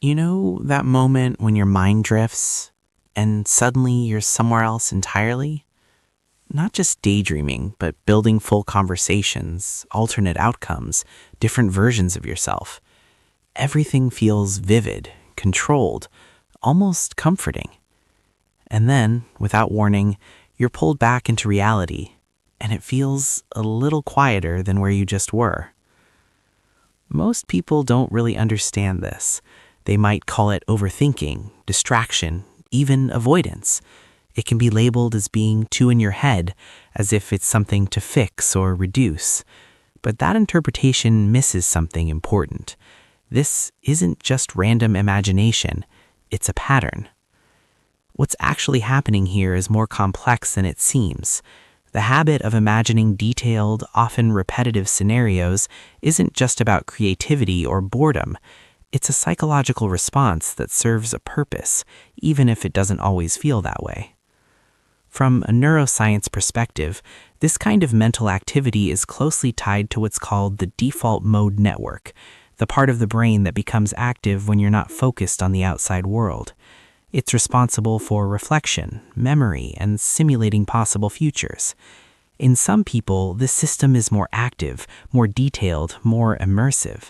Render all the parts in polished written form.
You know that moment when your mind drifts and suddenly you're somewhere else entirely? Not just daydreaming, but building full conversations, alternate outcomes, different versions of yourself. Everything feels vivid, controlled, almost comforting. And then, without warning, you're pulled back into reality, and it feels a little quieter than where you just were. Most people don't really understand this. They might call it overthinking, distraction, even avoidance. It can be labeled as being too in your head, as if it's something to fix or reduce. But that interpretation misses something important. This isn't just random imagination, it's a pattern. What's actually happening here is more complex than it seems. The habit of imagining detailed, often repetitive scenarios isn't just about creativity or boredom. It's a psychological response that serves a purpose, even if it doesn't always feel that way. From a neuroscience perspective, this kind of mental activity is closely tied to what's called the default mode network, the part of the brain that becomes active when you're not focused on the outside world. It's responsible for reflection, memory, and simulating possible futures. In some people, this system is more active, more detailed, more immersive.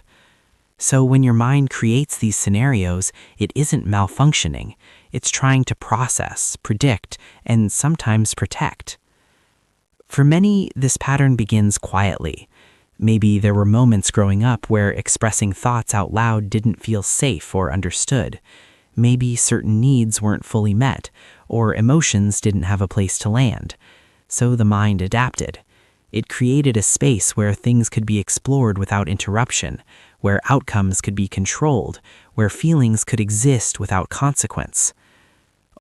So when your mind creates these scenarios, it isn't malfunctioning. It's trying to process, predict, and sometimes protect. For many, this pattern begins quietly. Maybe there were moments growing up where expressing thoughts out loud didn't feel safe or understood. Maybe certain needs weren't fully met, or emotions didn't have a place to land. So the mind adapted. It created a space where things could be explored without interruption, where outcomes could be controlled, where feelings could exist without consequence.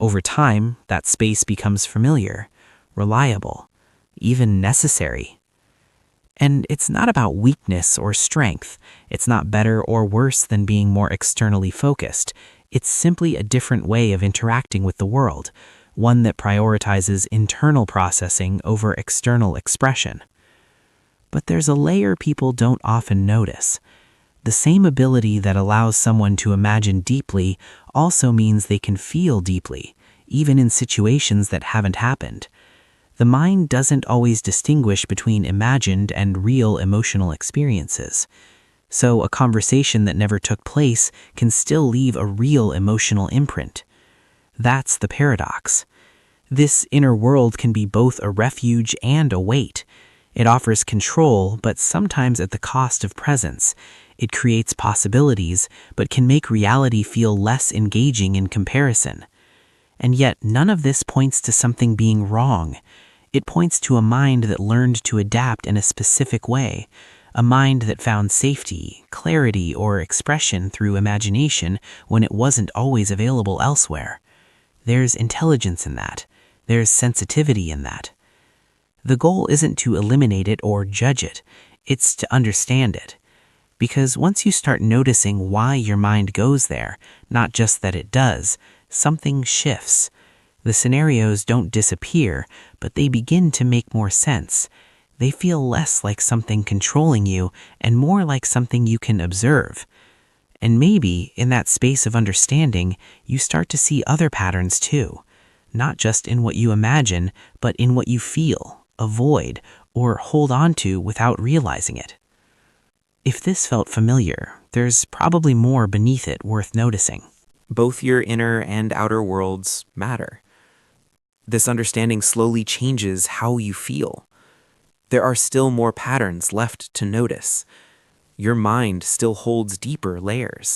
Over time, that space becomes familiar, reliable, even necessary. And it's not about weakness or strength. It's not better or worse than being more externally focused. It's simply a different way of interacting with the world, one that prioritizes internal processing over external expression. But there's a layer people don't often notice. The same ability that allows someone to imagine deeply also means they can feel deeply, even in situations that haven't happened. The mind doesn't always distinguish between imagined and real emotional experiences. So a conversation that never took place can still leave a real emotional imprint. That's the paradox. This inner world can be both a refuge and a weight. It offers control, but sometimes at the cost of presence. It creates possibilities, but can make reality feel less engaging in comparison. And yet, none of this points to something being wrong. It points to a mind that learned to adapt in a specific way, a mind that found safety, clarity, or expression through imagination when it wasn't always available elsewhere. There's intelligence in that. There's sensitivity in that. The goal isn't to eliminate it or judge it. It's to understand it. Because once you start noticing why your mind goes there, not just that it does, something shifts. The scenarios don't disappear, but they begin to make more sense. They feel less like something controlling you and more like something you can observe. And maybe, in that space of understanding, you start to see other patterns too. Not just in what you imagine, but in what you feel, avoid, or hold on to without realizing it. If this felt familiar, there's probably more beneath it worth noticing. Both your inner and outer worlds matter. This understanding slowly changes how you feel. There are still more patterns left to notice. Your mind still holds deeper layers.